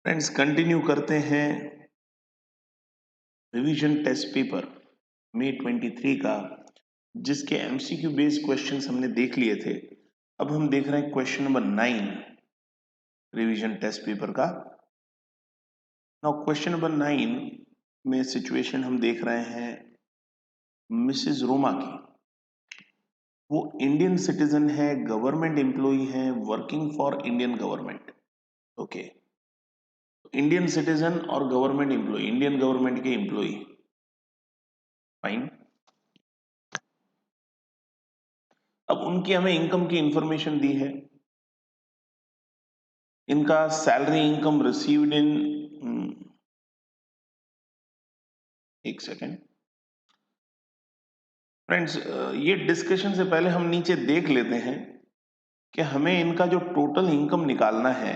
Friends continue करते हैं revision test paper मई 23 का, जिसके एमसीक्यू बेस्ड क्वेश्चंस हमने देख लिए थे। अब हम देख रहे हैं question number 9 revision test paper का। नाउ क्वेश्चन नंबर 9 में सिचुएशन हम देख रहे हैं मिसेस रोमा की। वो इंडियन सिटीजन है, गवर्नमेंट एम्प्लॉय है, working for Indian government. Okay, Indian citizen और गवर्नमेंट एम्प्लॉय, इंडियन गवर्नमेंट के एम्प्लॉय। फाइन। अब उनकी हमें इनकम की इंफॉर्मेशन दी है। इनका सैलरी इनकम रिसीव्ड इन, एक सेकेंड फ्रेंड्स, ये डिस्कशन से पहले हम नीचे देख लेते हैं कि हमें इनका जो टोटल इनकम निकालना है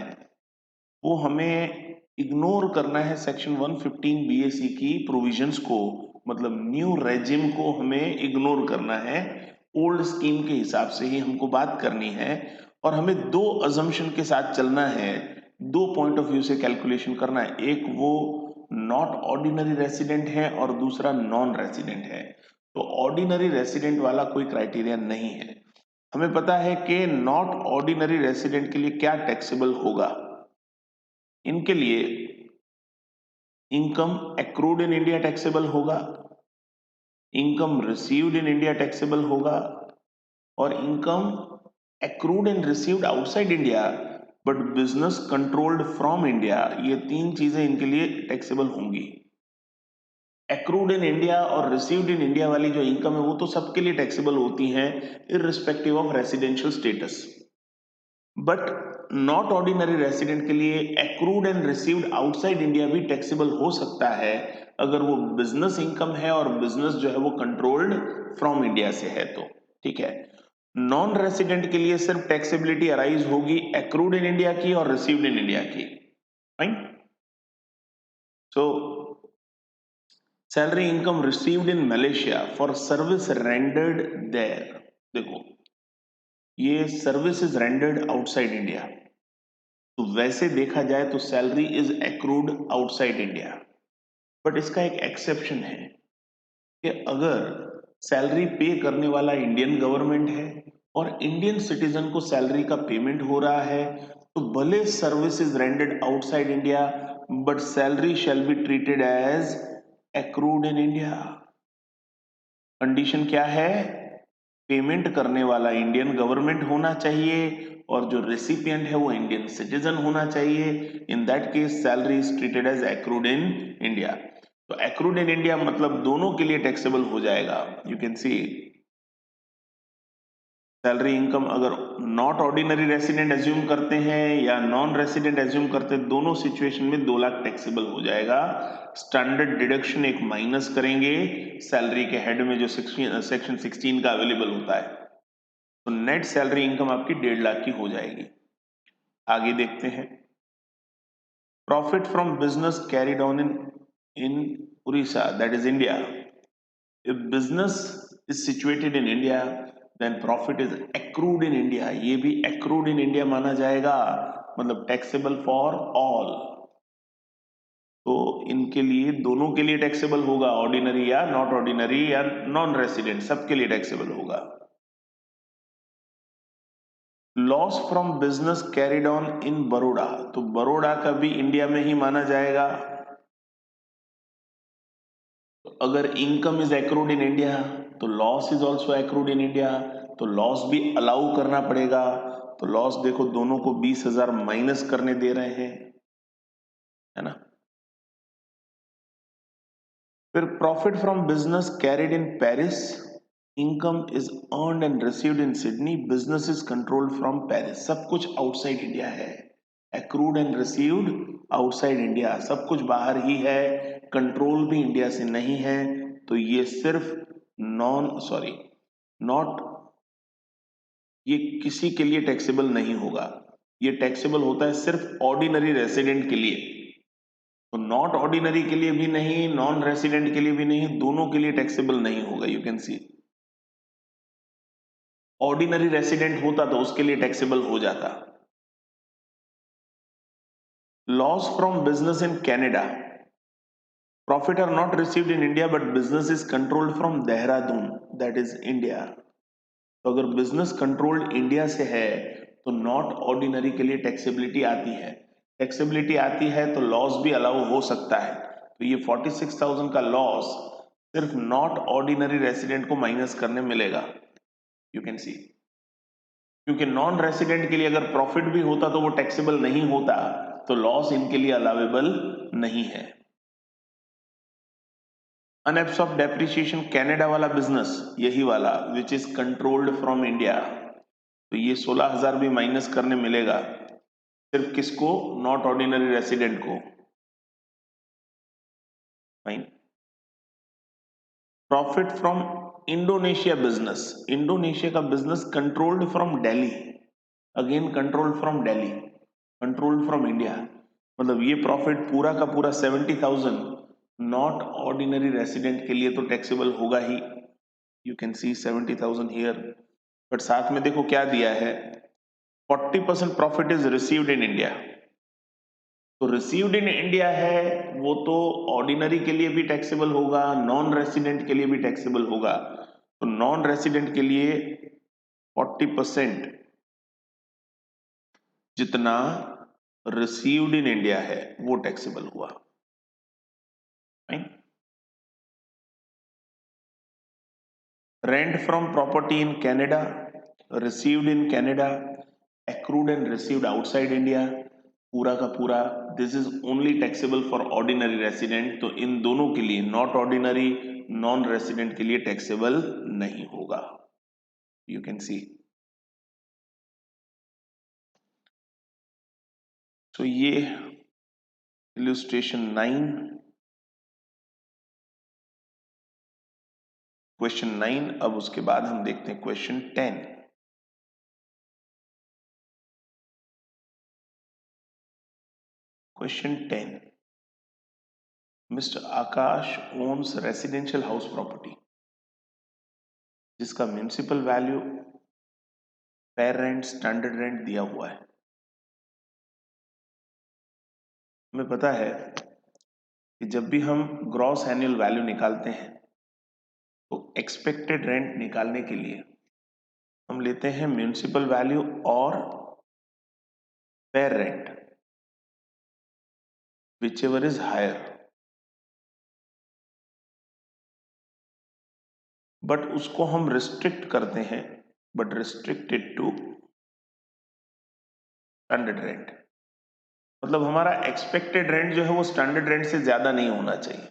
वो हमें इग्नोर करना है सेक्शन 115 बीएसई की प्रोविजंस को, मतलब न्यू रेजिम को हमें इग्नोर करना है। ओल्ड स्कीम के हिसाब से ही हमको बात करनी है और हमें दो अजम्पशन के साथ चलना है, दो पॉइंट ऑफ व्यू से कैलकुलेशन करना है। एक वो नॉट ऑर्डिनरी रेसिडेंट है और दूसरा नॉन रेसिडेंट है। तो ऑर्डिनरी रेसिडेंट वाला कोई क्राइटेरिया नहीं है। हमें पता है कि नॉट ऑर्डिनरी रेसिडेंट के लिए क्या टैक्सेबल होगा। इनके लिए income accrued in India taxable होगा, income received in India taxable होगा और income accrued and received outside India but business controlled from India, ये तीन चीजें इनके लिए टैक्सेबल होंगी। एक्रूड इन इंडिया और रिसीव्ड इन इंडिया वाली जो इनकम है वो तो सबके लिए टैक्सेबल होती हैं irrespective of residential status. But not ordinary resident के लिए accrued and received outside India भी टैक्सेबल हो सकता है अगर वो बिजनेस इनकम है और बिजनेस जो है वो कंट्रोल्ड फ्रॉम इंडिया से है तो। ठीक है, नॉन रेसिडेंट के लिए सिर्फ टैक्सेबिलिटी अराइज होगी एक्रूड इन इंडिया की और रिसीव्ड इन इंडिया की। Fine. So salary income received in Malaysia for service rendered there, देखो ये service is rendered outside India, तो वैसे देखा जाए तो salary is accrued outside India. But इसका एक एक्सेप्शन है कि अगर सैलरी पे करने वाला इंडियन गवर्नमेंट है और इंडियन सिटीजन को सैलरी का पेमेंट हो रहा है तो भले service is rendered outside India but salary shall be treated as accrued in India. Condition क्या है? पेमेंट करने वाला इंडियन गवर्नमेंट होना चाहिए और जो रेसिपिएंट है वो इंडियन सिटीजन होना चाहिए। In that case salary is treated as accrued in India. तो एक्रूड इन इंडिया मतलब दोनों के लिए टैक्सेबल हो जाएगा। You can see salary income अगर नॉट ऑर्डिनरी रेसिडेंट एज्यूम करते हैं या नॉन रेसिडेंट एज्यूम करते हैं, दोनों सिचुएशन में 2 लाख टैक्सेबल हो जाएगा। स्टैंडर्ड डिडक्शन एक माइनस करेंगे सैलरी के हेड में जो सेक्शन 16 का अवेलेबल होता है, तो नेट सैलरी इनकम आपकी 1.5 लाख की हो जाएगी। आगे देखते हैं, profit from business carried on in Orissa that is India. If business is situated in India then profit is accrued in India, ये भी एक्रूड इन इंडिया माना जाएगा, मतलब टैक्सेबल फॉर ऑल। तो इनके लिए दोनों के लिए टैक्सेबल होगा, ऑर्डिनरी या नॉट ऑर्डिनरी या नॉन रेसिडेंट, सबके लिए टैक्सेबल होगा। Loss from business carried on इन बड़ौदा, तो बड़ौदा का भी इंडिया में ही माना जाएगा। तो अगर income is accrued in India तो loss is also accrued in India, तो लॉस भी अलाउ करना पड़ेगा। तो लॉस देखो दोनों को 20,000 माइनस करने दे रहे हैं, है ना। फिर profit from business carried in Paris, income is earned and received in Sydney, business is controlled from Paris, सब कुछ आउटसाइड इंडिया है। Accrued and received outside India, सब कुछ बाहर ही है, कंट्रोल भी इंडिया से नहीं है। तो ये सिर्फ नॉट, ये किसी के लिए टैक्सेबल नहीं होगा। ये टैक्सेबल होता है सिर्फ ऑर्डिनरी रेसिडेंट के लिए। तो नॉट ऑर्डिनरी के लिए भी नहीं, नॉन रेसिडेंट के लिए भी नहीं, दोनों के लिए टैक्सेबल नहीं होगा। You can see ordinary resident होता तो उसके लिए टैक्सेबल हो जाता। Loss from business in Canada, profit are not received in India but business is controlled from Dehradun, that is India. तो अगर बिजनेस कंट्रोल्ड इंडिया से है तो नॉट ऑर्डिनरी के लिए टैक्सेबिलिटी आती है, टैक्सेबिलिटी आती है तो लॉस भी अलाउ हो सकता है। तो ये 46,000 का लॉस सिर्फ नॉट ऑर्डिनरी रेसिडेंट को माइनस करने मिलेगा, यू कैन सी। क्योंकि नॉन रेसिडेंट के लिए अगर प्रॉफिट भी होता तो वो टैक्सेबल नहीं होता, तो लॉस इनके लिए अलाउेबल नहीं है। अनएब्सॉर्ब्ड डेप्रिसिएशन कैनेडा वाला बिजनेस, यही वाला which is controlled from India, तो ये 16,000 भी माइनस करने मिलेगा सिर्फ किसको, नॉट ऑर्डिनरी रेसिडेंट को। Fine. Profit from Indonesia business, Indonesia का business controlled from Delhi, again controlled from Delhi, controlled from India, मतलब ये प्रॉफिट पूरा का पूरा 70,000 नॉट ऑर्डिनरी रेसिडेंट के लिए तो टैक्सेबल होगा ही, you can see 70,000 here. But साथ में देखो क्या दिया है, 40% profit is received in India, तो रिसीव्ड इन इंडिया है वो तो ऑर्डिनरी के लिए भी टैक्सेबल होगा, नॉन रेसिडेंट के लिए भी टैक्सेबल होगा। तो नॉन रेसिडेंट के लिए 40% जितना रिसीव्ड इन इंडिया है वो टैक्सेबल हुआ। Rent from property in Canada, received in Canada, accrued and received outside India, पूरा का पूरा this is only taxable for ordinary resident, तो इन दोनों के लिए नॉट ऑर्डिनरी नॉन रेसिडेंट के लिए टैक्सेबल नहीं होगा, यू कैन सी। तो ये इलस्ट्रेशन 9, क्वेश्चन 9। अब उसके बाद हम देखते हैं क्वेश्चन 10। क्वेश्चन 10, मिस्टर आकाश ओन्स रेसिडेंशियल हाउस प्रॉपर्टी जिसका municipal value, fair rent, standard rent दिया हुआ है। हमें पता है कि जब भी हम ग्रॉस एनुअल वैल्यू निकालते हैं तो एक्सपेक्टेड रेंट निकालने के लिए हम लेते हैं म्युनिसिपल वैल्यू और fair rent, whichever is higher, but उसको हम रिस्ट्रिक्ट करते हैं, but restricted to standard rent, मतलब हमारा एक्सपेक्टेड रेंट जो है वो स्टैंडर्ड रेंट से ज्यादा नहीं होना चाहिए।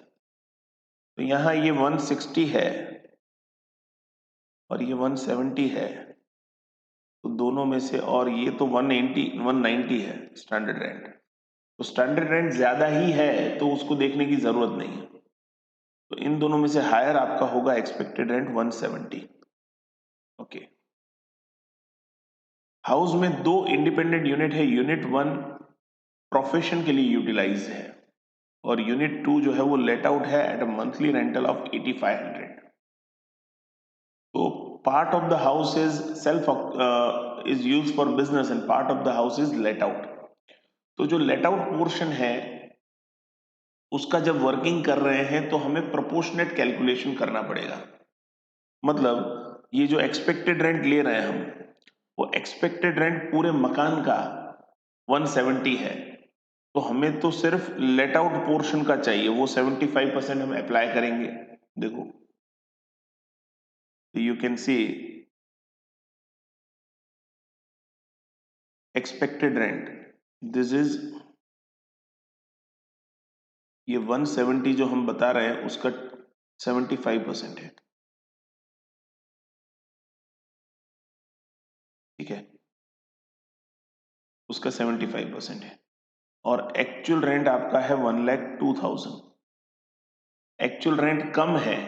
तो यहां ये 160 है और ये 170 है, तो दोनों में से, और ये तो 190 है स्टैंडर्ड रेंट, तो स्टैंडर्ड रेंट ज्यादा ही है तो उसको देखने की जरूरत नहीं है। तो इन दोनों में से हायर आपका होगा एक्सपेक्टेड रेंट 170। ओके। हाउस में दो इंडिपेंडेंट यूनिट है, यूनिट 1 प्रोफेशन के लिए यूटिलाइज है और यूनिट 2 जो है वो लेट आउट है at a monthly rental of 8500। तो part of the house is self is use for business and part of the house is let out. तो जो लेट आउट पोर्शन है उसका जब वर्किंग कर रहे हैं तो हमें प्रोपोर्शनेट कैलकुलेशन करना पड़ेगा, मतलब ये जो एक्सपेक्टेड रेंट ले रहे हैं हम, वो एक्सपेक्टेड रेंट पूरे मकान का 170 है, तो हमें तो सिर्फ लेट आउट पोर्शन का चाहिए, वो 75% हम अप्लाई करेंगे। देखो you can C expected rent, this is ये 170 जो हम बता रहे हैं उसका 75% है, ठीक है, उसका 75% है। और एक्चुअल रेंट आपका है 1,02,000। एक्चुअल रेंट कम है,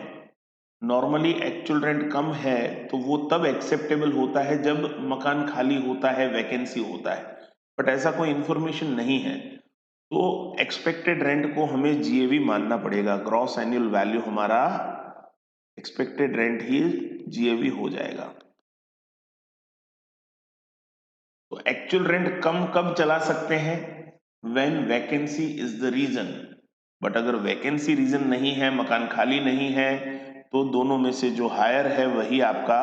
नॉर्मली एक्चुअल रेंट कम है तो वो तब एक्सेप्टेबल होता है जब मकान खाली होता है, वैकेंसी होता है, बट ऐसा कोई इंफॉर्मेशन नहीं है, तो एक्सपेक्टेड रेंट को हमें जीएवी मानना पड़ेगा, ग्रॉस एनुअल वैल्यू हमारा एक्सपेक्टेड रेंट ही जीएवी हो जाएगा। तो एक्चुअल रेंट कम कब चला सकते हैं, when vacancy is the reason. But अगर वैकेंसी रीजन नहीं है, मकान खाली नहीं है, तो दोनों में से जो हायर है वही आपका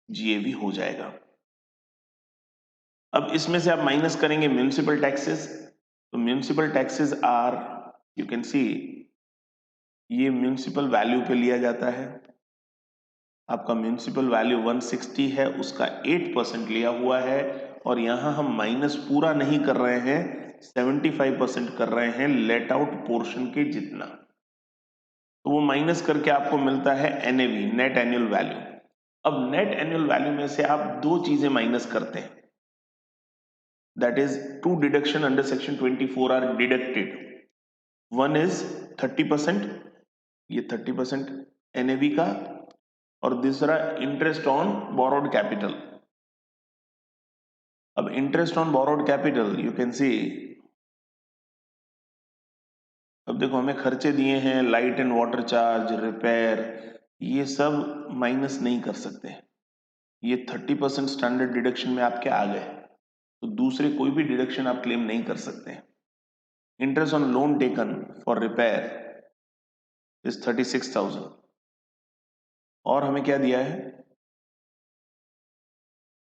जीएवी हो जाएगा। अब इसमें से आप माइनस करेंगे म्युनिसिपल टैक्सेस। तो municipal taxes are, you can see, ये म्युनिसिपल वैल्यू पे लिया जाता है। आपका म्युनिसिपल वैल्यू 160 है, उसका 8% लिया हुआ है, और यहां हम माइनस पूरा नहीं कर रहे हैं, 75% कर रहे हैं लेट आउट पोर्शन के जितना। तो वो माइनस करके आपको मिलता है एनएवी, नेट एनुअल वैल्यू। अब नेट एनुअल वैल्यू में से आप दो चीजें माइनस करते हैं, that is two deduction under section 24 are deducted. One is 30%, ये 30% एनएवी का, और दूसरा इंटरेस्ट ऑन बोरोड कैपिटल। अब interest on borrowed capital you can see, अब देखो हमें खर्चे दिए हैं, light and water charge, repair, ये सब माइनस नहीं कर सकते। ये 30% स्टैंडर्ड डिडक्शन में आपके आ गए, तो दूसरे कोई भी डिडक्शन आप क्लेम नहीं कर सकते। Interest on loan taken for repair is 36,000, और हमें क्या दिया है,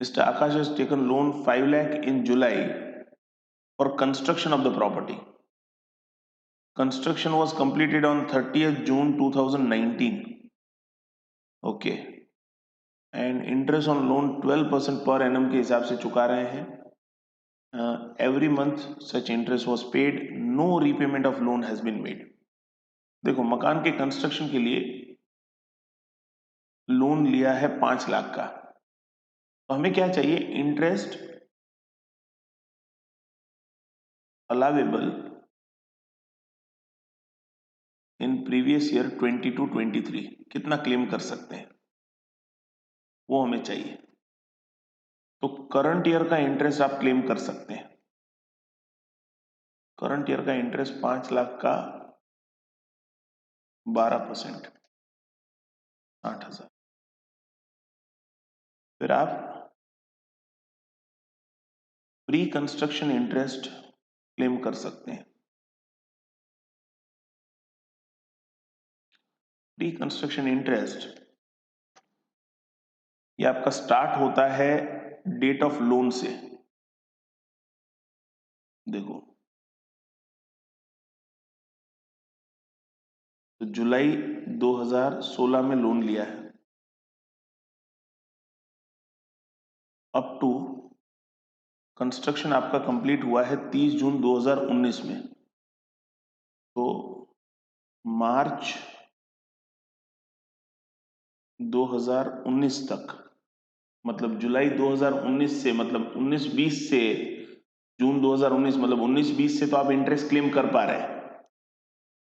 Mr. Akash has taken loan 5 lakh in July for construction of the property. Construction was completed on 30th June 2019. Okay. And interest on loan 12% per annum के हिसाब से चुका रहे हैं. Every month such interest was paid. No repayment of loan has been made. देखो मकान के construction के लिए लोन लिया है 5 लाख का, तो हमें क्या चाहिए, interest allowable in previous year 22-23, कितना क्लेम कर सकते हैं वो हमें चाहिए। तो करंट ईयर का इंटरेस्ट आप क्लेम कर सकते हैं। करंट ईयर का इंटरेस्ट 5 लाख का 12%, 60,000। फिर आप प्री कंस्ट्रक्शन इंटरेस्ट क्लेम कर सकते हैं। प्री कंस्ट्रक्शन इंटरेस्ट ये आपका स्टार्ट होता है डेट ऑफ लोन से। देखो तो जुलाई 2016 में लोन लिया है, अप टू कंस्ट्रक्शन आपका कंप्लीट हुआ है 30 जून 2019 में। तो मार्च 2019 तक, मतलब जुलाई 2019 से, मतलब 19-20 से जून 2019, मतलब 19-20 से तो आप इंटरेस्ट क्लेम कर पा रहे हैं।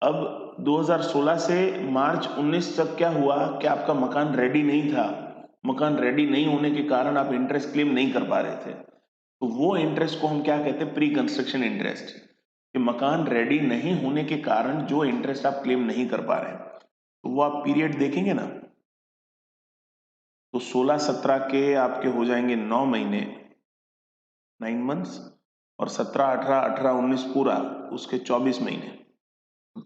अब 2016 से मार्च 19 तक क्या हुआ कि आपका मकान रेडी नहीं था, मकान रेडी नहीं होने के कारण आप इंटरेस्ट क्लेम नहीं कर पा रहे थे, तो वो इंटरेस्ट को हम क्या कहते हैं, प्री कंस्ट्रक्शन इंटरेस्ट। कि मकान रेडी नहीं होने के कारण जो इंटरेस्ट आप क्लेम नहीं कर पा रहे हैं, तो वो आप पीरियड देखेंगे ना, तो 16-17 के आपके हो जाएंगे 9 महीने, 9 मंथ्स, और 17-18-18-19 पूरा उसके 24 महीने,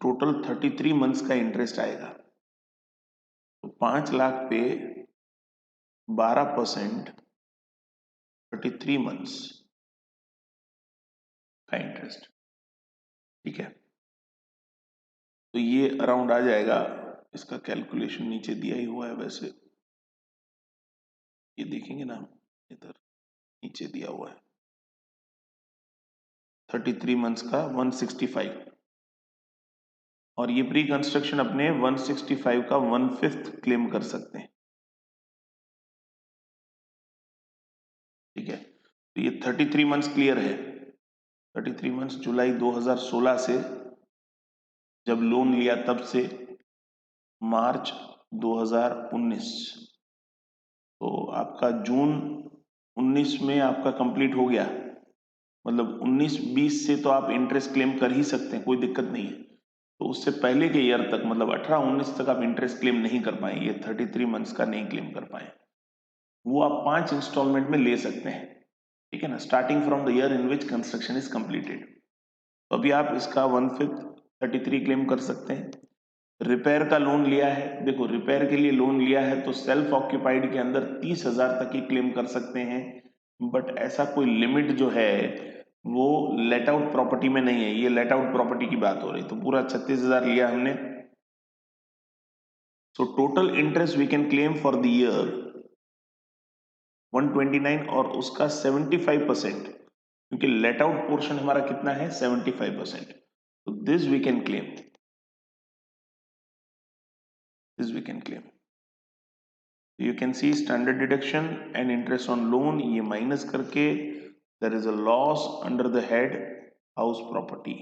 टोटल 33 मंथ्स का इंटरेस्ट आएगा। तो 5 लाख पे 12%, 33 मंथ्स का इंटरेस्ट, ठीक है। तो ये अराउंड आ जाएगा, इसका कैलकुलेशन नीचे दिया ही हुआ है, वैसे ये देखेंगे ना, इधर नीचे दिया हुआ है, 33 मंथ्स का 165, और ये प्री कंस्ट्रक्शन अपने 165 का 1/5 क्लेम कर सकते हैं, ठीक है। तो ये 33 मंथ्स क्लियर है। 33 मंथ्स जुलाई 2016 से, जब लोन लिया तब से, मार्च 2019, तो आपका जून 19 में आपका कंप्लीट हो गया, मतलब 19-20 से तो आप इंटरेस्ट क्लेम कर ही सकते हैं, कोई दिक्कत नहीं है। तो उससे पहले के ईयर तक, मतलब 18-19 तक आप इंटरेस्ट क्लेम नहीं कर पाए, ये 33 मंथ्स का नहीं क्लेम कर पाए, वो आप 5 इंस्टॉलमेंट में ले सकते हैं। ठीक है ना, starting from the year in which construction is completed. तो अभी आप इसका 1/5 33 क्लेम कर सकते हैं। रिपेयर का लोन लिया है, देखो रिपेयर के लिए लोन लिया है तो सेल्फ ऑक्यूपाइड के अंदर 30,000 तक ही क्लेम कर सकते हैं, बट ऐसा कोई लिमिट जो है वो लेट आउट प्रॉपर्टी में नहीं है, ये लेट आउट प्रॉपर्टी की बात हो रही। तो पूरा 36,000 लिया हमने। So total interest we can claim for the year 129 और उसका 75%, क्योंकि लेट आउट पोर्शन हमारा कितना है 75%, तो this we can claim, this we can claim. You can see standard deduction and interest on loan, ये माइनस करके there is a loss under the head house property.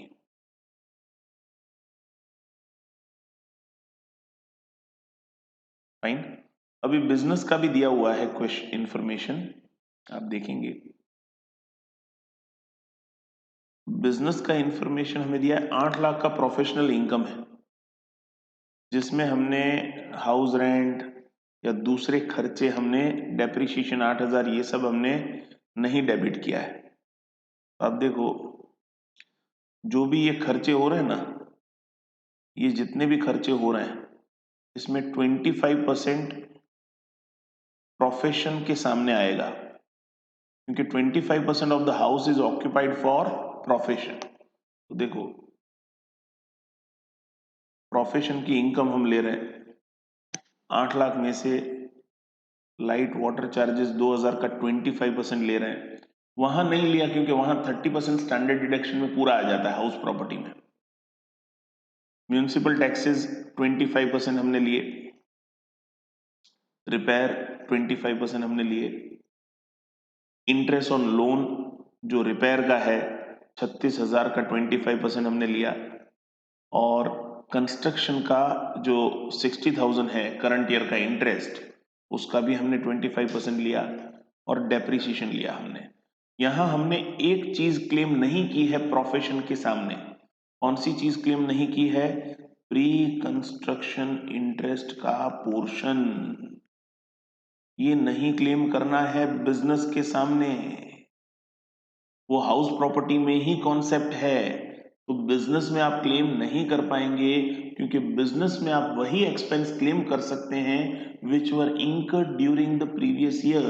Fine. अभी business का भी दिया हुआ है क्वेश्चन इंफॉर्मेशन, आप देखेंगे बिजनेस का इंफॉर्मेशन हमें दिया है 8 लाख का प्रोफेशनल इनकम है, जिसमें हमने हाउस रेंट या दूसरे खर्चे हमने डेप्रिसिएशन 8,000 ये सब हमने नहीं डेबिट किया है। अब देखो जो भी ये खर्चे हो रहे हैं ना, ये जितने भी खर्चे हो रहे हैं इसमें 25% प्रोफेशन के सामने आएगा, क्योंकि 25% of the house is occupied for profession. तो देखो प्रोफेशन की इनकम हम ले रहे हैं 8 लाख में से लाइट वाटर चार्जेस 2,000 का 25% ले रहे हैं, वहां नहीं लिया क्योंकि वहां 30% स्टैंडर्ड डिडक्शन में पूरा आ जाता है हाउस प्रॉपर्टी में। म्यूनिसिपल टैक्सेस 25% हमने लिए, रिपेयर 25% हमने लिए, इंटरेस्ट ऑन लोन जो रिपेयर का है 36,000 का 25% हमने लिया, और कंस्ट्रक्शन का जो 60,000 है करंट ईयर का इंटरेस्ट उसका भी हमने 25% लिया, और डेप्रिसिएशन लिया हमने। यहां हमने एक चीज क्लेम नहीं की है प्रोफेशन के सामने। कौन सी चीज क्लेम नहीं की है? प्री कंस्ट्रक्शन इंटरेस्ट का पोर्शन, ये नहीं क्लेम करना है बिजनेस के सामने। वो हाउस प्रॉपर्टी में ही कॉन्सेप्ट है, तो बिजनेस में आप क्लेम नहीं कर पाएंगे, क्योंकि बिजनेस में आप वही एक्सपेंस क्लेम कर सकते हैं which were incurred during the previous year.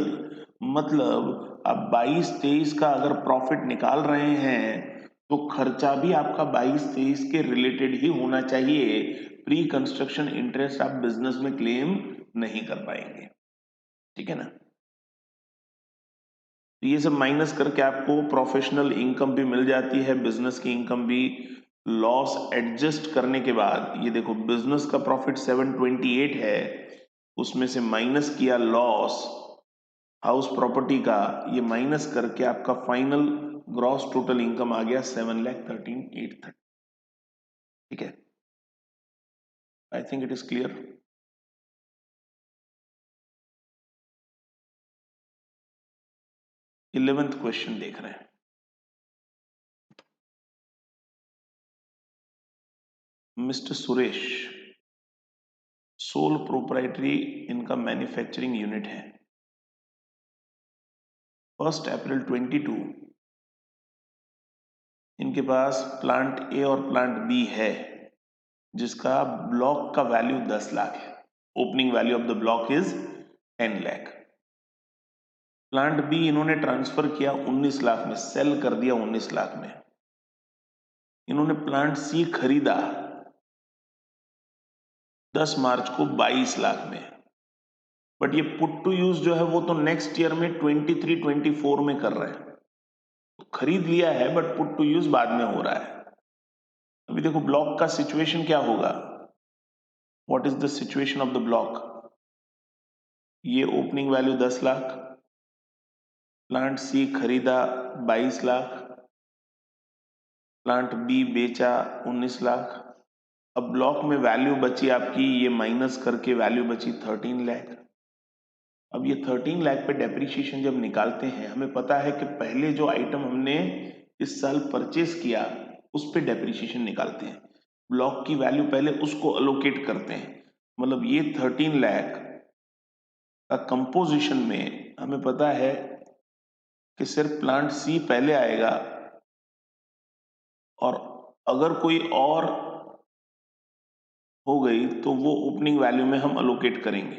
मतलब आप 22-23 का अगर प्रॉफिट निकाल रहे हैं तो खर्चा भी आपका 22-23 के रिलेटेड ही होना चाहिए। प्री कंस्ट्रक्शन इंटरेस्ट आप बिजनेस में क्लेम नहीं कर पाएंगे, ठीक है ना। तो ये सब माइनस करके आपको प्रोफेशनल इनकम भी मिल जाती है, बिजनेस की इनकम भी। लॉस एडजस्ट करने के बाद ये देखो बिजनेस का प्रॉफिट 728 है, उसमें से माइनस किया लॉस हाउस प्रॉपर्टी का, ये माइनस करके आपका फाइनल ग्रॉस टोटल इनकम आ गया 7,13,830। ठीक है, I think it is clear. 11th question देख रहे हैं। मिस्टर सुरेश सोल प्रोप्राइटरी इनका मैन्युफैक्चरिंग यूनिट है। 1 अप्रैल 22 इनके पास प्लांट ए और प्लांट बी है, जिसका ब्लॉक का वैल्यू 10 लाख है। Opening value of the block is 10 lakh. Plant B इन्होंने ट्रांसफर किया 19 लाख में, सेल कर दिया 19 लाख में। इन्होंने प्लांट सी खरीदा 10 मार्च को 22 लाख में, बट ये पुट टू यूज जो है वो तो नेक्स्ट ईयर में 23-24 में कर रहे हैं। तो खरीद लिया है बट पुट टू यूज बाद में हो रहा है। अभी देखो ब्लॉक का सिचुएशन क्या होगा, what is the situation of the block. ये ओपनिंग वैल्यू 10 लाख, प्लांट सी खरीदा 22 लाख, प्लांट बी बेचा 19 लाख। अब ब्लॉक में वैल्यू बची आपकी, ये माइनस करके वैल्यू बची 13 लाख। अब ये 13 लाख पे डेप्रिसिएशन जब निकालते हैं, हमें पता है कि पहले जो आइटम हमने इस साल परचेस किया उस पे डेप्रिसिएशन निकालते हैं। ब्लॉक की वैल्यू पहले उसको अलोकेट करते हैं। मतलब ये 13 लाख का कंपोजिशन में हमें पता है कि सिर्फ प्लांट सी पहले आएगा और अगर कोई और हो गई तो वो ओपनिंग वैल्यू में हम अलोकेट करेंगे।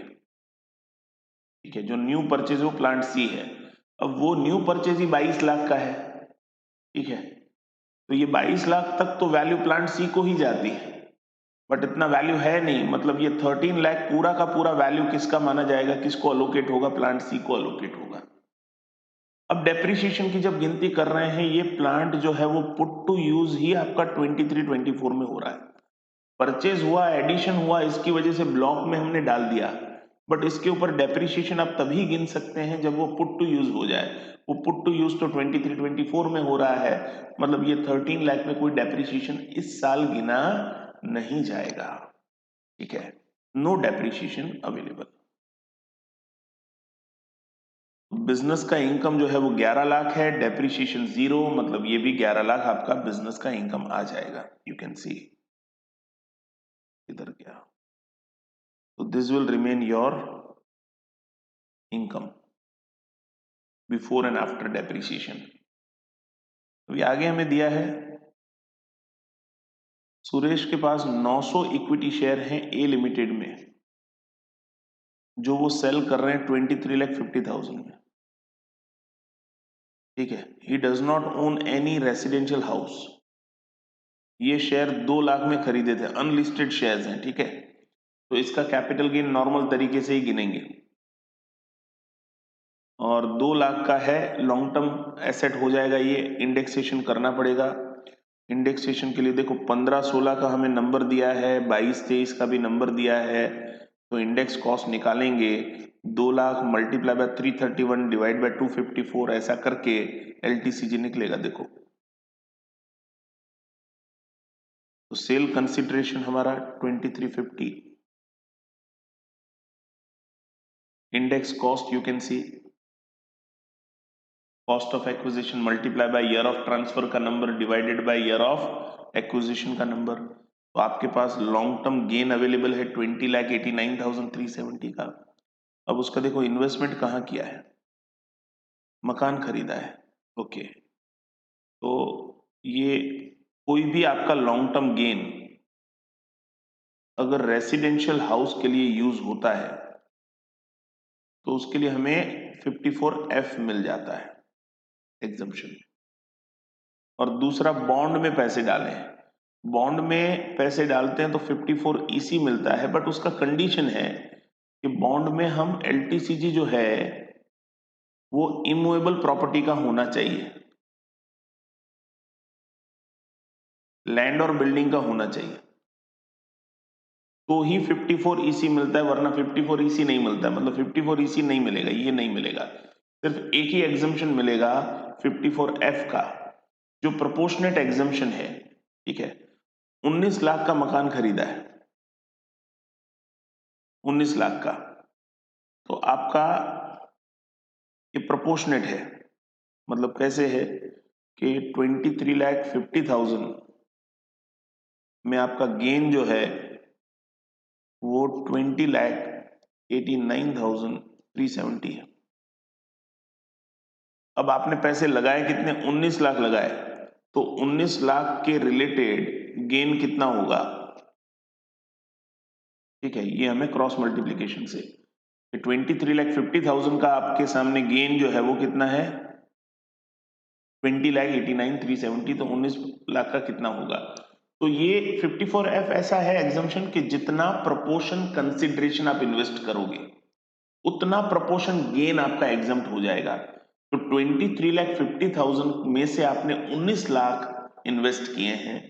ठीक है, जो न्यू परचेज वो प्लांट सी है। अब वो न्यू परचेज ही 22 लाख का है। ठीक है, तो ये 22 लाख तक तो वैल्यू प्लांट सी को ही जाती है, बट इतना वैल्यू है नहीं। मतलब ये 13 लाख पूरा का पूरा वैल्यू किसका माना जाएगा, किसको अलोकेट होगा, प्लांट सी को अलोकेट होगा। अब डेप्रिसिएशन की जब गिनती कर रहे हैं, ये प्लांट जो है वो पुट टू यूज ही आपका 23-24 में हो रहा है। परचेज हुआ, एडिशन हुआ, इसकी वजह से ब्लॉक में हमने डाल दिया, बट इसके ऊपर डेप्रिसिएशन आप तभी गिन सकते हैं जब वो पुट टू यूज हो जाए। वो पुट टू यूज तो 23-24 में हो रहा है, मतलब ये 13 लाख में कोई डेप्रिसिएशन इस साल गिना नहीं जाएगा। ठीक है, नो डेप्रिसिएशन अवेलेबल। बिजनेस का इनकम जो है वो 11 लाख है, डेप्रिसिएशन 0, मतलब ये भी 11 लाख आपका बिजनेस का इनकम आ जाएगा। यू कैन सी इधर क्या, तो this will remain your income before and after depreciation. अभी आगे हमें दिया है, सुरेश के पास 900 इक्विटी शेयर हैं ए लिमिटेड में, जो वो सेल कर रहे हैं 23,50,000 में। ठीक है, he does not own any residential house. ये शेयर 2 लाख में खरीदे थे, अनलिस्टेड शेयर्स हैं। ठीक है, तो इसका कैपिटल गेन नॉर्मल तरीके से ही गिनेंगे, और 2 लाख का है, लॉन्ग टर्म एसेट हो जाएगा ये, इंडेक्सेशन करना पड़ेगा। इंडेक्सेशन के लिए देखो 15-16 का हमें नंबर दिया है, 22-23 का भी नंबर दिया है, तो इंडेक्स कॉस्ट निकालेंगे, 2 lakh multiply by 331 divide by 254, ऐसा करके एलटीसीजी निकलेगा। देखो, तो सेल कंसिडरेशन हमारा 2350, index cost you can see cost of acquisition multiply by year of transfer का number divided by year of acquisition का नंबर। तो आपके पास लॉन्ग टर्म गेन अवेलेबल है 20,89,370 का। अब उसका देखो इन्वेस्टमेंट कहाँ किया है, मकान खरीदा है। ओके, तो ये कोई भी आपका लॉन्ग टर्म गेन अगर रेसिडेंशियल हाउस के लिए यूज होता है तो उसके लिए हमें 54F मिल जाता है एग्जम्पशन। और दूसरा, बॉन्ड में पैसे डाले हैं, बॉन्ड में पैसे डालते हैं तो 54EC मिलता है, बट उसका कंडीशन है कि बॉन्ड में हम एलटीसीजी जो है वो इमूवेबल प्रॉपर्टी का होना चाहिए, लैंड और बिल्डिंग का होना चाहिए, तो ही 54EC मिलता है, वरना 54EC नहीं मिलता है। मतलब 54EC नहीं मिलेगा, ये नहीं मिलेगा। सिर्फ एक ही एग्जम्पशन मिलेगा 54F का, जो प्रोपोर्शनेट एग्जम्पशन है। ठीक है, 19 लाख का मकान खरीदा है, 19 लाख का, तो आपका ये प्रोपोर्शनेट है। मतलब कैसे है कि 23,50,000 में आपका गेन जो है वो 20,89,370 है। अब आपने पैसे लगाए कितने, 19 लाख लगाए, तो 19 लाख के रिलेटेड गेन कितना होगा। ठीक है, ये हमें क्रॉस मल्टीप्लीकेशन से 23,50,000 का आपके सामने गेन जो है वो कितना है 20,89,370, तो 19 लाख का कितना होगा। तो ये 54F ऐसा है एग्जम्पशन कि जितना प्रोपोर्शन कंसिडरेशन आप इन्वेस्ट करोगे उतना प्रोपोर्शन गेन आपका एग्जम्प्ट हो जाएगा। तो 23,50,000 में से आपने 19 लाख इन्वेस्ट किए हैं,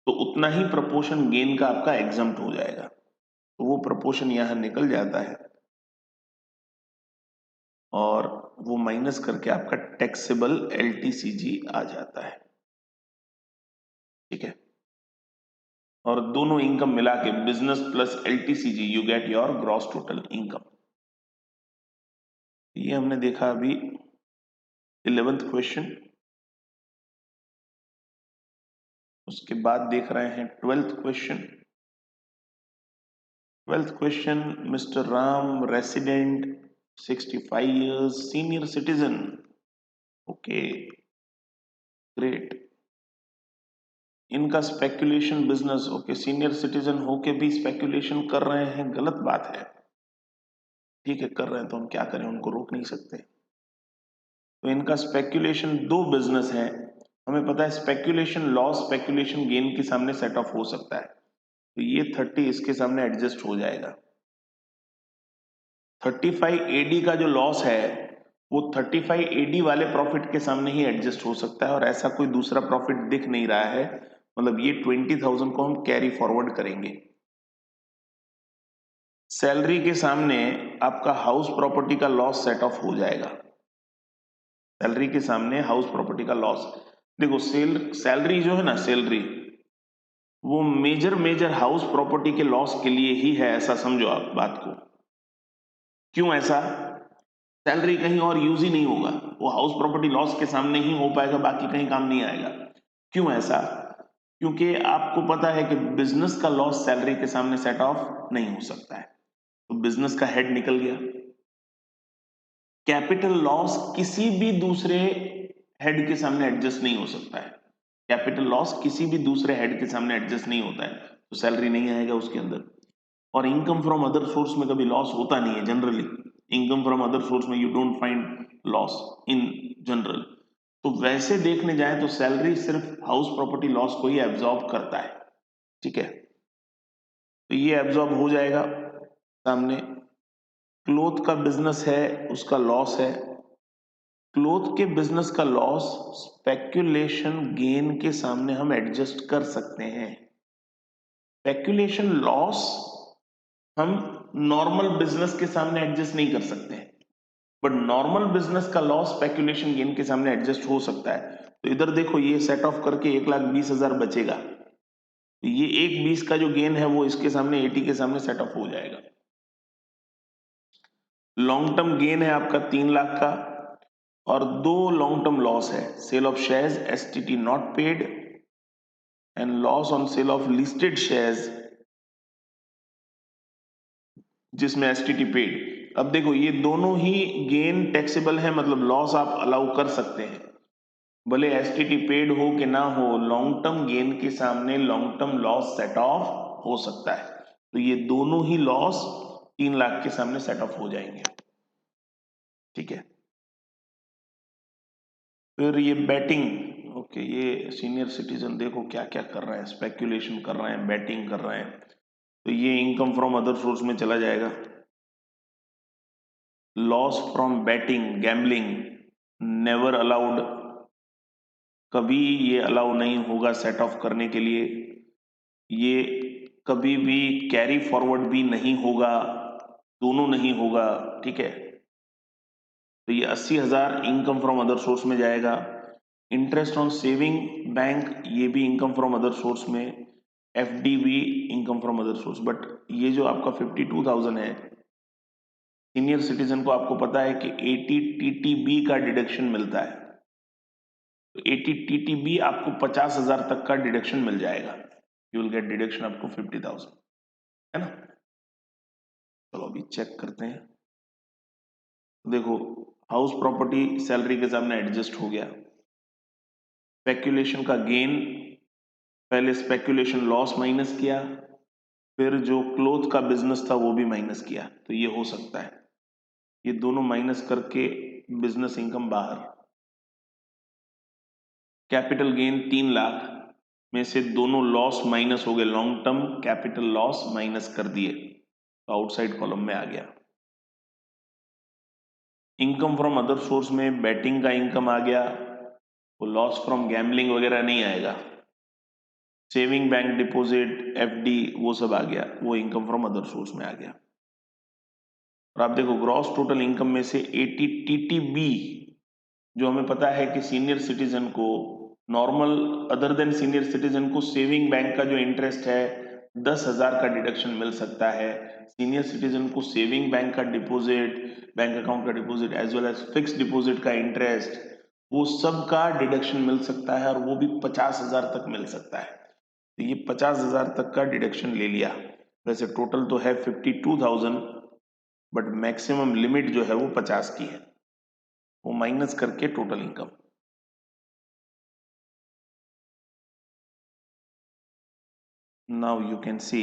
तो उतना ही प्रोपोर्शन गेन का आपका एग्जम्प्ट हो जाएगा, तो वो प्रोपोर्शन यहां निकल जाता है और वो माइनस करके आपका टैक्सेबल एलटीसीजी आ जाता है। ठीक है, और दोनों इनकम मिला के business plus LTCG you get your gross total income. ये हमने देखा अभी 11th क्वेश्चन। उसके बाद देख रहे हैं 12th question. 12th question, mister Ram, resident, 65 years, senior citizen, okay great. इनका speculation business, okay senior citizen होके भी स्पेकुलेशन कर रहे हैं, गलत बात है। ठीक है कर रहे हैं तो हम क्या करें, उनको रोक नहीं सकते। तो इनका स्पेकुलेशन दो बिजनेस है, हमें पता है स्पेकुलेशन लॉस स्पेकुलेशन गेन के सामने सेट ऑफ हो सकता है, तो ये 30 इसके सामने एडजस्ट हो जाएगा। 35 एडी का जो लॉस है वो 35 एडी वाले प्रॉफिट के सामने ही एडजस्ट हो सकता है, और ऐसा कोई दूसरा प्रॉफिट दिख नहीं रहा है, मतलब ये 20,000 को हम कैरी फॉरवर्ड करेंगे। सैलरी के सामने आपका हाउस प्रॉपर्टी का लॉस सेट ऑफ हो जाएगा। सैलरी के सामने हाउस प्रॉपर्टी का लॉस, देखो सैलरी जो है ना, सैलरी वो मेजर हाउस प्रॉपर्टी के लॉस के लिए ही है, ऐसा समझो आप बात को। क्यों ऐसा? सैलरी कहीं और यूज ही नहीं होगा, वो हाउस प्रॉपर्टी लॉस के सामने ही हो पाएगा, बाकी कहीं काम नहीं आएगा। क्यों ऐसा? क्योंकि आपको पता है कि बिजनेस का लॉस सैलरी के सामने सेट ऑफ नहीं हो सकता है, तो बिजनेस का हेड निकल गया। कैपिटल लॉस किसी भी दूसरे हेड के सामने एडजस्ट नहीं हो सकता है, कैपिटल लॉस किसी भी दूसरे हेड के सामने एडजस्ट नहीं होता है, तो सैलरी नहीं आएगा उसके अंदर। और इनकम फ्रॉम अदर सोर्स में कभी लॉस होता नहीं है generally, income from other source में you don't find loss in general. तो वैसे देखने जाए तो सैलरी सिर्फ हाउस प्रॉपर्टी लॉस को ही एब्जॉर्ब करता है, ठीक है, तो ये एब्जॉर्ब हो जाएगा सामने। क्लोथ का बिजनेस है, उसका लॉस है, क्लोथ के बिजनेस का लॉस स्पेक्यूलेशन गेन के सामने हम एडजस्ट कर सकते हैं। स्पेक्यूलेशन लॉस हम नॉर्मल बिजनेस के सामने एडजस्ट नहीं कर सकते हैं, बट नॉर्मल बिजनेस का लॉस स्पेक्यूलेशन गेन के सामने एडजस्ट हो सकता है। तो इधर देखो ये सेट ऑफ करके 1,20,000 बचेगा, तो ये 1,20 का जो गेन है वो इसके सामने 80 के सामने सेट ऑफ हो जाएगा। लॉन्ग टर्म गेन है आपका 3 लाख का, और दो लॉन्ग टर्म लॉस है, sale of shares STT not paid and loss on sale of listed shares जिसमें एसटीटी पेड। अब देखो ये दोनों ही गेन टैक्सेबल है, मतलब लॉस आप अलाउ कर सकते हैं, भले एसटीटी पेड हो कि ना हो, लॉन्ग टर्म गेन के सामने long term loss set of हो सकता है, तो ये दोनों ही लॉस 3 लाख के सामने सेट ऑफ हो जाएंगे, ठीक है। फिर ये बैटिंग, ओके ये सीनियर सिटीजन देखो क्या क्या कर रहे हैं, स्पेक्यूलेशन कर रहे हैं, बैटिंग कर रहे हैं, तो ये इनकम फ्रॉम अदर सोर्स में चला जाएगा। Loss from batting gambling never allowed, कभी ये अलाउ नहीं होगा सेट ऑफ करने के लिए, ये कभी भी कैरी फॉरवर्ड भी नहीं होगा, दोनों नहीं होगा, ठीक है। तो ये 80,000 इनकम फ्रॉम अदर सोर्स में जाएगा। इंटरेस्ट ऑन सेविंग बैंक ये भी इनकम फ्रॉम अदर सोर्स में, एफडी भी income from other source, but ये जो आपका 52,000 है, सीनियर सिटीजन को आपको पता है कि 80 टीटीबी का डिडक्शन मिलता है, तो 80 टीटीबी आपको 50,000 तक का डिडक्शन मिल जाएगा, you will get deduction up to 50,000, है ना। चलो अभी चेक करते हैं, देखो हाउस प्रॉपर्टी सैलरी के सामने एडजस्ट हो गया, स्पेक्यूलेशन का गेन, पहले स्पेक्यूलेशन लॉस माइनस किया, फिर जो क्लोथ का बिजनेस था वो भी माइनस किया, तो ये हो सकता है, ये दोनों माइनस करके बिजनेस इनकम बाहर। कैपिटल गेन 3 लाख में से दोनों लॉस माइनस हो गए, long term capital loss minus कर दिए, तो आउटसाइड कॉलम में आ गया। इनकम फ्रॉम अदर सोर्स में बैटिंग का इनकम आ गया, वो लॉस फ्रॉम गैम्बलिंग वगैरह नहीं आएगा। सेविंग बैंक डिपॉजिट एफडी वो सब आ गया, वो इनकम फ्रॉम अदर सोर्स में आ गया। और आप देखो ग्रॉस टोटल इनकम में से 80 टीटीबी, जो हमें पता है कि सीनियर सिटीजन को normal other than senior citizen को सेविंग बैंक का जो इंटरेस्ट है 10,000 का डिडक्शन मिल सकता है, सीनियर सिटीजन को सेविंग बैंक का डिपॉजिट, बैंक अकाउंट का deposit as well as fix deposit का इंटरेस्ट, वो सब का डिडक्शन मिल सकता है, और वो भी 50,000 तक मिल सकता है, तो ये 50,000 तक का डिडक्शन ले लिया। वैसे टोटल तो है 52,000, बट मैक्सिमम लिमिट जो है वो 50 की है, वो माइनस करके total income. Now you can C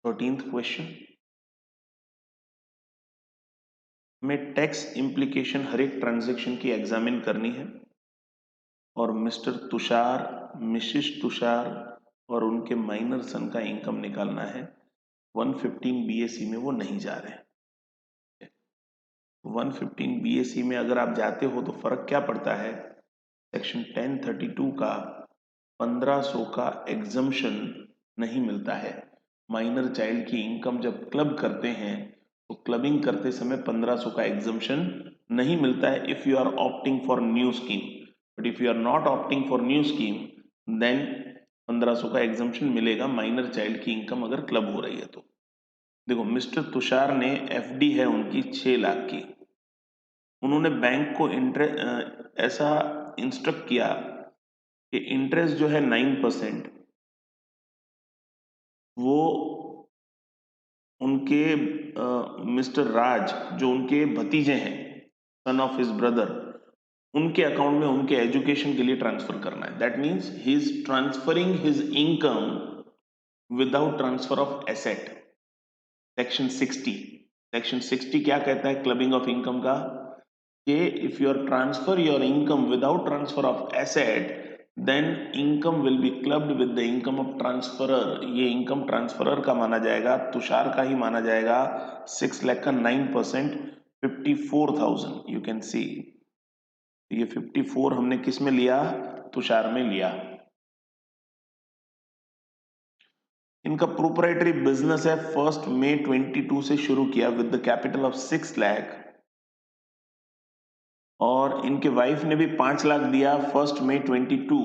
13th question में टैक्स इम्प्लीकेशन हर एक ट्रांजैक्शन की एग्जामिन करनी है और मिस्टर तुषार, मिसिस तुषार और उनके माइनर सन का इनकम निकालना है। 115 बीएसई में वो नहीं जा रहे हैं। 115 बीएसई में अगर आप जाते हो तो फर्क क्या पड़ता है, सेक्शन 1032 का 1500 का एग्जम्पशन नहीं मिलता है। माइनर चाइल्ड की इनकम जब क्लब करते हैं तो क्लबिंग करते समय 1500 का एग्जम्पशन नहीं मिलता है if you are opting for new scheme, but if you are not opting for new scheme then 1500 का एग्जम्पशन मिलेगा माइनर चाइल्ड की इनकम अगर क्लब हो रही है तो। देखो मिस्टर तुषार ने एफडी है उनकी 6 लाख की, उन्होंने बैंक को ऐसा इंस्ट्रक्ट किया कि इंटरेस्ट जो है 9% वो उनके मिस्टर राज जो उनके भतीजे हैं, सन ऑफ हिज ब्रदर, उनके अकाउंट में उनके एजुकेशन के लिए ट्रांसफर करना है। That means he is transferring his income without transfer of asset. Section 60 क्या कहता है क्लबिंग ऑफ इनकम का, कि if you are transfer your income without transfer of asset then income will be clubbed with the income of transferor. ये income transferor का माना जाएगा, तुषार का ही माना जाएगा। 6 लाख का 9% 54,000 यू कैन सी। ये 54 हमने किस में लिया, तुषार में लिया। इनका प्रोप्राइटरी बिजनेस है, 1 मई 22 से शुरू किया with the capital of 6 lakh और इनके वाइफ ने भी 5 लाख दिया 1 मई 22।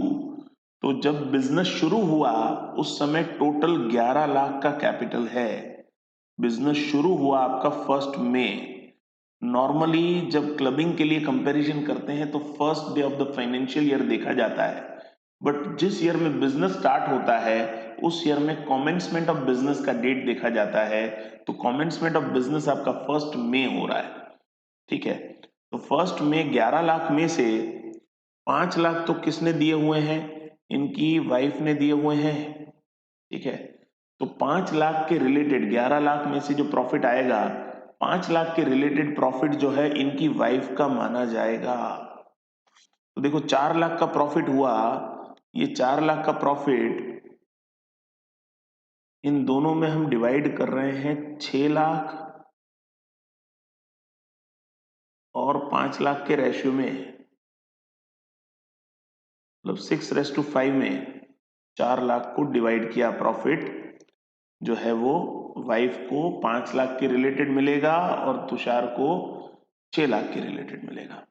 तो जब बिजनेस शुरू हुआ उस समय टोटल 11 लाख का कैपिटल है। बिजनेस शुरू हुआ आपका 1 मई। नॉर्मली जब क्लबिंग के लिए कंपैरिजन करते हैं तो first day of the financial year देखा जाता है, बट जिस ईयर में बिजनेस स्टार्ट होता है उस ईयर में कमेंसमेंट ऑफ बिजनेस का डेट देखा जाता है। तो कमेंसमेंट ऑफ बिजनेस आपका 1 मई हो रहा है, ठीक है। तो 1 मई 11 लाख में से 5 लाख तो किसने दिए हुए हैं, इनकी वाइफ ने दिए हुए हैं, ठीक है। तो 5 लाख के रिलेटेड 11 लाख में से जो प्रॉफिट आएगा, 5 लाख के रिलेटेड प्रॉफिट जो है इनकी वाइफ का माना जाएगा। तो देखो 4 लाख का प्रॉफिट हुआ, ये 4 लाख का प्रॉफिट इन दोनों में हम डिवाइड कर रहे हैं 6 लाख और 5 लाख के रेशियो में, मतलब 6:5 में 4 लाख को डिवाइड किया। प्रॉफिट जो है वो वाइफ को 5 लाख के रिलेटेड मिलेगा और तुषार को 6 लाख के रिलेटेड मिलेगा।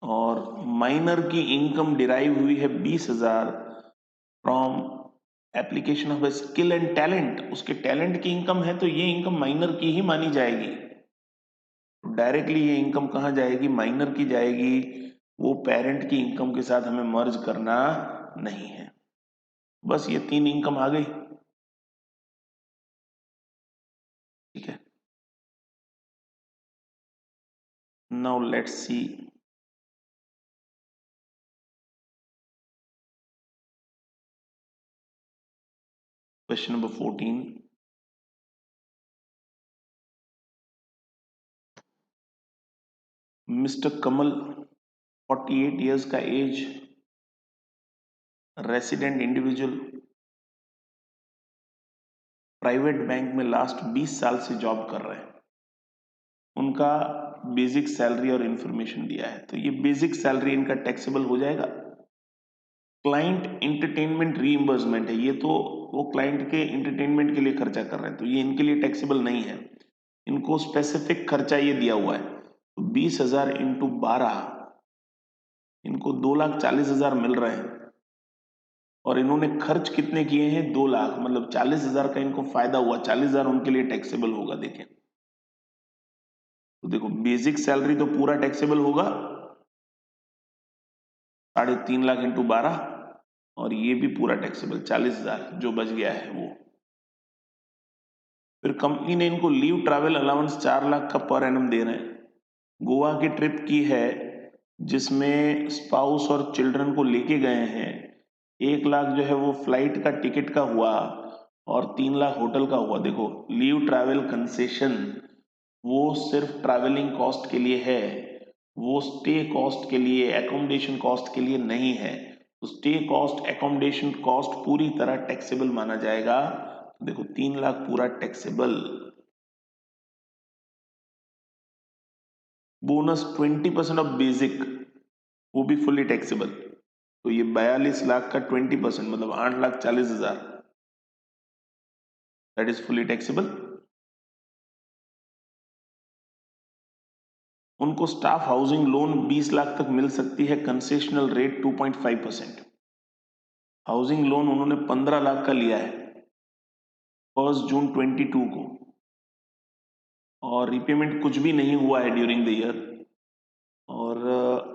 और माइनर की इनकम डिराइव हुई है 20,000 from application of skill and talent. उसके टैलेंट की इनकम है तो ये इनकम माइनर की ही मानी जाएगी। डायरेक्टली ये इनकम कहाँ जाएगी, माइनर की जाएगी। वो पेरेंट की इनकम के साथ हमें मर्ज करना नहीं है। बस ये 3 इनकम आ गई, ठीक है। Now let's see question number 14। Mister Kamal 48 years का age, resident individual, private bank में लास्ट 20 साल से जॉब कर रहे हैं। उनका बेसिक सैलरी और इंफॉर्मेशन दिया है, तो ये बेसिक सैलरी इनका टैक्सेबल हो जाएगा। क्लाइंट इंटरटेनमेंट रीइंबर्समेंट है, ये तो वो क्लाइंट के इंटरटेनमेंट के लिए खर्चा कर रहे हैं, तो ये इनके लिए टैक्सेबल नहीं है। इनको स्पेसिफिक खर्चा ये दिया हुआ है, तो 20,000 इंटू 12 इनको 2,40,000 मिल रहे हैं और इन्होंने खर्च कितने किए हैं, 2 लाख, मतलब 40,000 का इनको फायदा हुआ। 40,000 उनके लिए टैक्सेबल होगा। देखें तो देखो बेसिक सैलरी तो पूरा टैक्सेबल होगा 3.5 लाख इंटू 12, और ये भी पूरा टैक्सेबल 40,000 जो बच गया है वो। फिर कंपनी ने इनको लीव ट्रैवल अलाउंस 4 लाख का पर एनम दे रहे हैं। गोवा की ट्रिप की है जिसमें स्पाउस और चिल्ड्रन को लेके गए हैं, 1 लाख जो है वो फ्लाइट का टिकट का हुआ और 3 लाख होटल का हुआ। देखो लीव ट्रैवल कंसेशन वो सिर्फ ट्रैवलिंग कॉस्ट के लिए है, वो स्टे कॉस्ट के लिए, एकोमोडेशन कॉस्ट के लिए नहीं है। तो स्टे कॉस्ट, एकोमोडेशन कॉस्ट पूरी तरह टैक्सेबल माना जाएगा। देखो 3 लाख पूरा टैक्सेबल। बोनस 20% ऑफ बेसिक वो भी फुली टैक्सेबल। तो ये 42 लाख का 20% मतलब 8,40,000 दैट इज फुली टैक्सेबल। उनको स्टाफ हाउसिंग लोन 20 लाख तक मिल सकती है, कंसेशनल रेट 2.5%। हाउसिंग लोन उन्होंने 15 लाख का लिया है 1 जून 22 को और रिपेमेंट कुछ भी नहीं हुआ है ड्यूरिंग द ईयर और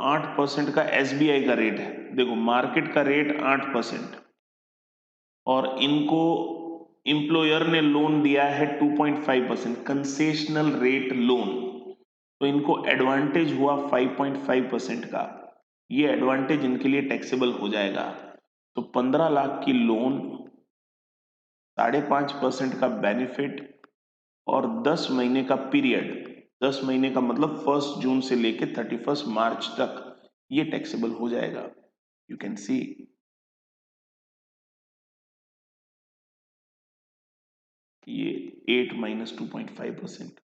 8% का एसबीआई का रेट है। देखो मार्केट का रेट 8% और इनको एम्प्लॉयर ने लोन दिया है 2.5% कंसेशनल रेट लोन। तो इनको एडवांटेज हुआ 5.5% का। ये एडवांटेज इनके लिए टैक्सेबल हो जाएगा। तो 15 लाख की लोन, 5.5% का बेनिफिट और 10 महीने का पीरियड, 10 महीने का मतलब 1 जून से लेके 31 मार्च तक ये टैक्सेबल हो जाएगा। यू कैन सी ये 8 माइनस 2.5%।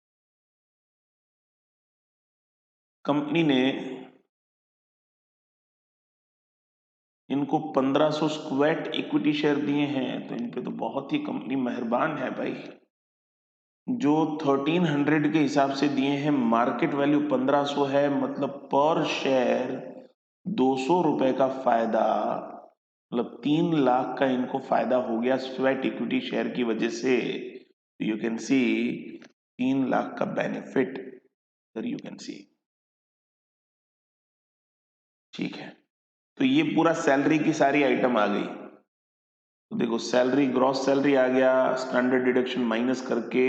कंपनी ने इनको 1500 स्क्वेट इक्विटी शेयर दिए हैं, तो इन पे तो बहुत ही कंपनी मेहरबान है भाई। जो 1300 के हिसाब से दिए हैं, मार्केट वैल्यू 1500 है, मतलब पर शेयर 200 रुपए का फायदा, मतलब 3 लाख का इनको फायदा हो गया स्वेट इक्विटी शेयर की वजह से। यू कैन सी 3 लाख का बेनिफिट, यू कैन सी। ठीक है, तो ये पूरा सैलरी की सारी आइटम आ गई। तो देखो सैलरी, ग्रॉस सैलरी आ गया, स्टैंडर्ड डिडक्शन माइनस करके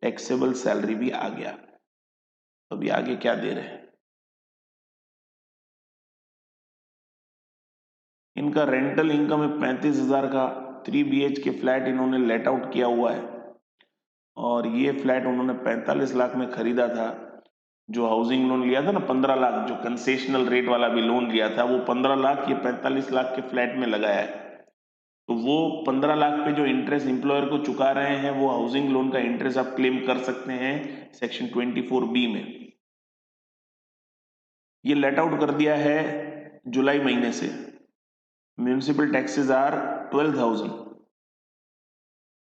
टैक्सेबल सैलरी भी आ गया। अभी आगे क्या दे रहे हैं, इनका रेंटल इनकम है 35,000 का, 3 BHK फ्लैट इन्होंने लेट आउट किया हुआ है और ये फ्लैट उन्होंने 45 लाख में खरीदा था। जो हाउसिंग लोन लिया था ना 15 लाख, जो कंसेशनल रेट वाला भी लोन लिया था, वो 15 लाख ये 45 लाख के फ्लैट में लगाया है। तो वो 15 लाख पे जो इंटरेस्ट एम्प्लॉयर को चुका रहे हैं, वो हाउसिंग लोन का इंटरेस्ट आप क्लेम कर सकते हैं सेक्शन 24B में। ये लेट आउट कर दिया है जुलाई महीने से। Municipal taxes are 12,000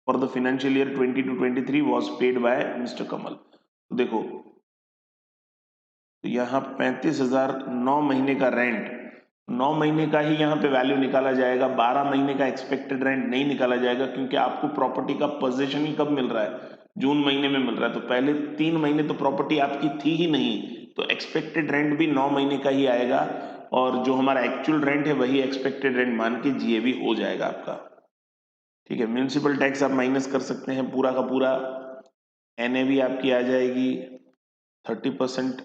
for the financial year 22-23 was paid by mister Kamal. तो देखो तो यहाँ 35,000 9 महीने का रेंट, 9 महीने का ही यहाँ पे वैल्यू निकाला जाएगा, 12 महीने का एक्सपेक्टेड रेंट नहीं निकाला जाएगा, क्योंकि आपको प्रॉपर्टी का पोजीशन ही कब मिल रहा है, जून महीने में मिल रहा है। तो पहले 3 महीने तो प्रॉपर्टी आपकी थी ही नहीं, तो एक्सपेक्टेड रेंट भी 9 महीने का ही आएगा और जो हमारा एक्चुअल रेंट है वही एक्सपेक्टेड रेंट मान के जीएबी हो जाएगा आपका। ठीक है, म्यूनिसिपल टैक्स आप माइनस कर सकते हैं पूरा का पूरा, एनएवी आपकी आ जाएगी 30%,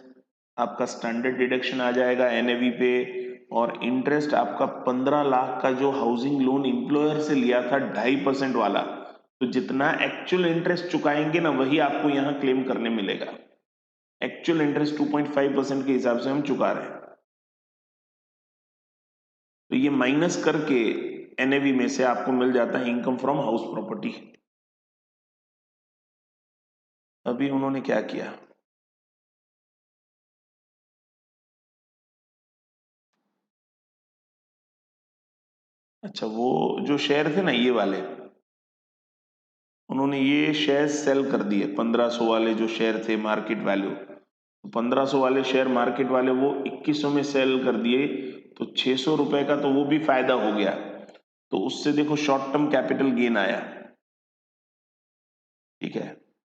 आपका स्टैंडर्ड डिडक्शन आ जाएगा एनएवी पे, और इंटरेस्ट आपका 15 लाख का जो हाउसिंग लोन एम्प्लॉयर से लिया था 2.5% वाला, तो जितना एक्चुअल इंटरेस्ट चुकाएंगे ना वही आपको यहाँ क्लेम करने मिलेगा। एक्चुअल इंटरेस्ट 2.5% के हिसाब से हम चुका रहे हैं, तो ये माइनस करके एनएवी में से आपको मिल जाता है इनकम फ्रॉम हाउस प्रॉपर्टी। अभी उन्होंने क्या किया, अच्छा वो जो शेयर थे ना ये वाले, उन्होंने ये शेयर सेल कर दिए, 1500 वाले जो शेयर थे मार्केट वैल्यू, 1500 वाले शेयर मार्केट वाले वो 2100 में सेल कर दिए, तो 600 रुपए का तो वो भी फायदा हो गया। तो उससे देखो शॉर्ट टर्म कैपिटल गेन आया। ठीक है,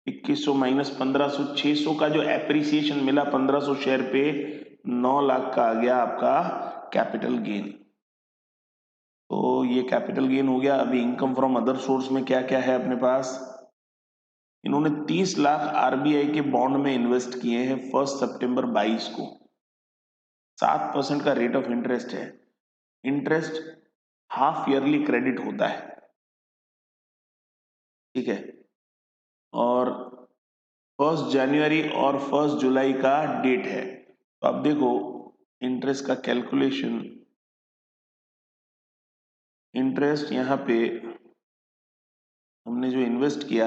2100 माइनस 1500, 600 का जो एप्रिसिएशन मिला 1500 शेयर पे, 9 लाख का आ गया आपका कैपिटल गेन। तो ये कैपिटल गेन हो गया। अभी इनकम फ्रॉम अदर सोर्स में क्या क्या है अपने पास, इन्होंने 30 लाख आरबीआई के बॉन्ड में इन्वेस्ट किए हैं 1 सितंबर 22 को, 7% का रेट ऑफ इंटरेस्ट है। इंटरेस्ट हाफ ईयरली क्रेडिट होता है, ठीक है। और 1 जनवरी और 1 जुलाई का डेट है। तो अब देखो इंटरेस्ट का कैलकुलेशन, इंटरेस्ट यहाँ पे हमने जो इन्वेस्ट किया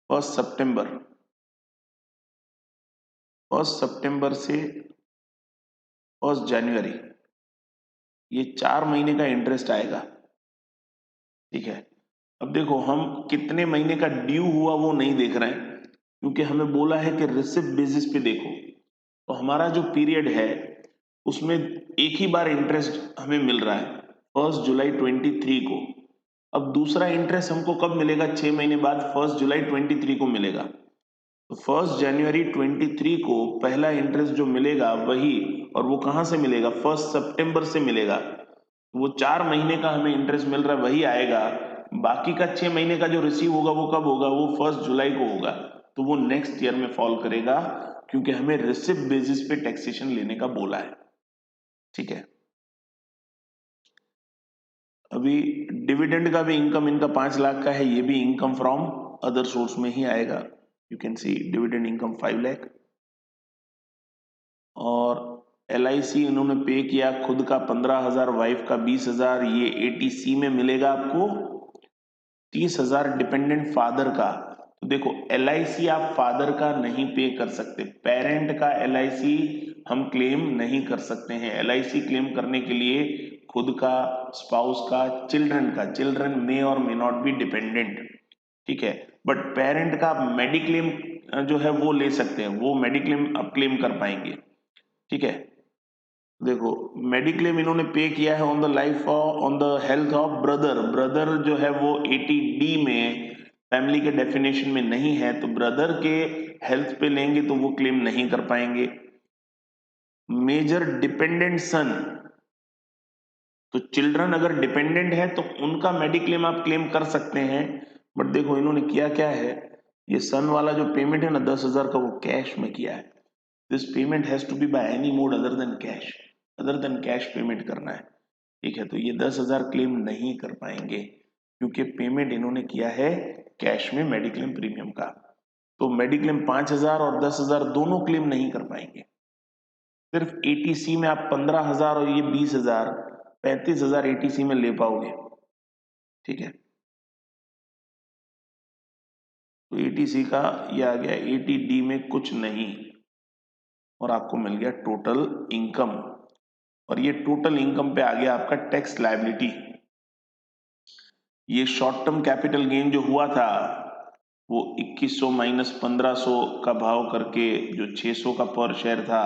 1 सितंबर, 1 सितंबर से 1 जनवरी, ये 4 महीने का इंटरेस्ट आएगा, ठीक है। अब देखो हम कितने महीने का ड्यू हुआ वो नहीं देख रहे हैं, क्योंकि हमें बोला है कि रिसिप्ट बेसिस पे देखो। तो हमारा जो पीरियड है उसमें एक ही बार इंटरेस्ट हमें मिल रहा है 1 जुलाई 23 को। अब दूसरा इंटरेस्ट हमको कब मिलेगा? 6 महीने बाद 1 जुलाई 23 को मिलेगा। तो 1 जनवरी 23 को पहला इंटरेस्ट जो मिलेगा वही, और वो कहाँ से मिलेगा? 1 सितंबर से मिलेगा। वो 4 महीने का हमें इंटरेस्ट मिल रहा है वही आएगा। बाकी का 6 महीने का जो रिसीव होगा वो कब होगा? वो 1 जुलाई को होगा। तो वो नेक्स्ट ईयर में फॉल करेगा, क्योंकि हमें रिसिप्ट बेसिस पे टैक्सेशन लेने का बोला है, ठीक है। अभी डिविडेंड का भी इनकम इनका 5 लाख का है, ये भी इनकम फ्रॉम अदर सोर्स में ही आएगा। You can C dividend income 5 lakh. और LIC इन्होंने पे किया खुद का 15,000, वाइफ का 20,000, ये ATC में मिलेगा आपको 30,000 डिपेंडेंट फादर का। तो देखो LIC आप फादर का नहीं पे कर सकते, पेरेंट का LIC हम क्लेम नहीं कर सकते हैं। LIC क्लेम करने के लिए खुद का, स्पाउस का, चिल्ड्रन का, चिल्ड्रन मे और मे नॉट बी डिपेंडेंट, ठीक है। बट पेरेंट का मेडिक्लेम जो है वो ले सकते हैं, वो मेडिक्लेम आप क्लेम कर पाएंगे, ठीक है। देखो मेडिक्लेम इन्होंने पे किया है on the life on the health of brother. Brother जो है वो 80D में फैमिली के डेफिनेशन में नहीं है, तो ब्रदर के हेल्थ पे लेंगे तो वो क्लेम नहीं कर पाएंगे। मेजर डिपेंडेंट सन, तो चिल्ड्रन अगर डिपेंडेंट है तो उनका मेडिक्लेम आप क्लेम कर सकते हैं। बट देखो इन्होंने किया क्या है, ये सन वाला जो पेमेंट है ना 10,000 का, वो कैश में किया है। This payment has to be by any mode other than cash, other than cash payment करना है, ठीक है। तो ये 10,000 क्लेम नहीं कर पाएंगे, क्योंकि पेमेंट इन्होंने किया है कैश में मेडिक्लेम प्रीमियम का। तो मेडिक्लेम 5,000 और 10,000 दोनों क्लेम नहीं कर पाएंगे। सिर्फ ATC में आप 15,000 और ये 20,000, 35,000 ATC में ले पाओगे, ठीक है। तो ATC का ये आ गया, ATD में कुछ नहीं, और आपको मिल गया टोटल इनकम। और ये टोटल इनकम पे आ गया आपका टैक्स लायबिलिटी। ये शॉर्ट टर्म कैपिटल गेन जो हुआ था वो 2100 माइनस 1500 का भाव करके, जो 600 का पर शेयर था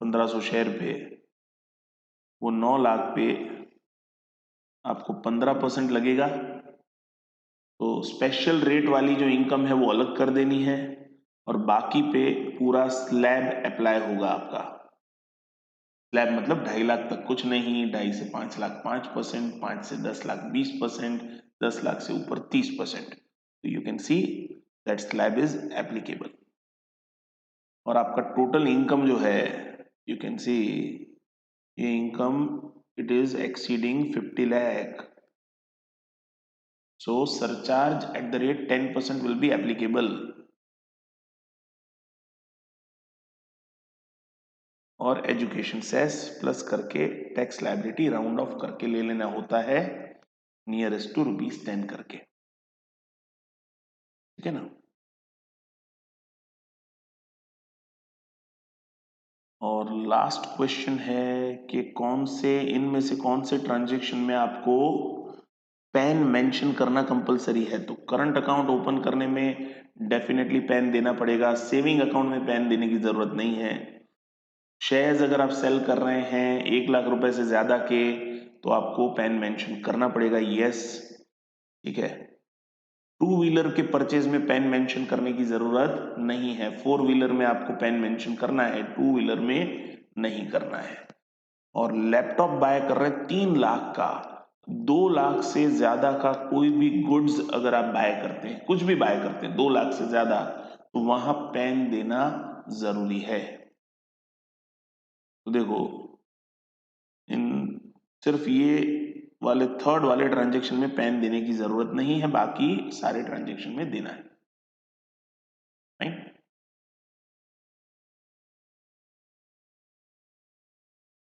1500 शेयर पे, वो 9 लाख पे आपको 15% लगेगा। तो स्पेशल रेट वाली जो इनकम है वो अलग कर देनी है, और बाकी पे पूरा स्लैब अप्लाई होगा आपका। स्लैब मतलब 2.5 लाख तक कुछ नहीं, 2.5 से 5 लाख 5%, 5 से 10 लाख 20%, 10 लाख से ऊपर 30%। तो you can see that slab is applicable. और आपका टोटल इनकम जो है, यू कैन सी ये income it is exceeding 50 lakh. So surcharge at the rate 10% will be applicable। और एजुकेशन सेस प्लस करके टैक्स लायबिलिटी राउंड ऑफ करके ले लेना होता है, नियरेस्ट टू ₹10 करके, ठीक है ना। और लास्ट क्वेश्चन है कि कौन से इनमें से कौन से ट्रांजेक्शन में आपको पैन मेंशन करना कंपलसरी है। तो करंट अकाउंट ओपन करने में डेफिनेटली पैन देना पड़ेगा, सेविंग अकाउंट में पैन देने की जरूरत नहीं है। शेयर्स अगर आप सेल कर रहे हैं 1 लाख रुपए से ज्यादा के, तो आपको पैन मेंशन करना पड़ेगा, यस, ठीक है। 2 व्हीलर के परचेज में पैन मेंशन करने की जरूरत नहीं है। 4 व्हीलर में आपको पैन मेंशन करना है, 2 व्हीलर में नहीं करना है। और लैपटॉप बाय कर रहे हैं 3 लाख का, 2 लाख से ज्यादा का कोई भी गुड्स अगर आप बाय करते हैं, कुछ भी बाय करते हैं 2 लाख से ज्यादा, तो वहां पैन देना जरूरी है। तो देखो इन सिर्फ ये वाले थर्ड वाले ट्रांजेक्शन में पैन देने की जरूरत नहीं है, बाकी सारे ट्रांजेक्शन में देना है, राइट।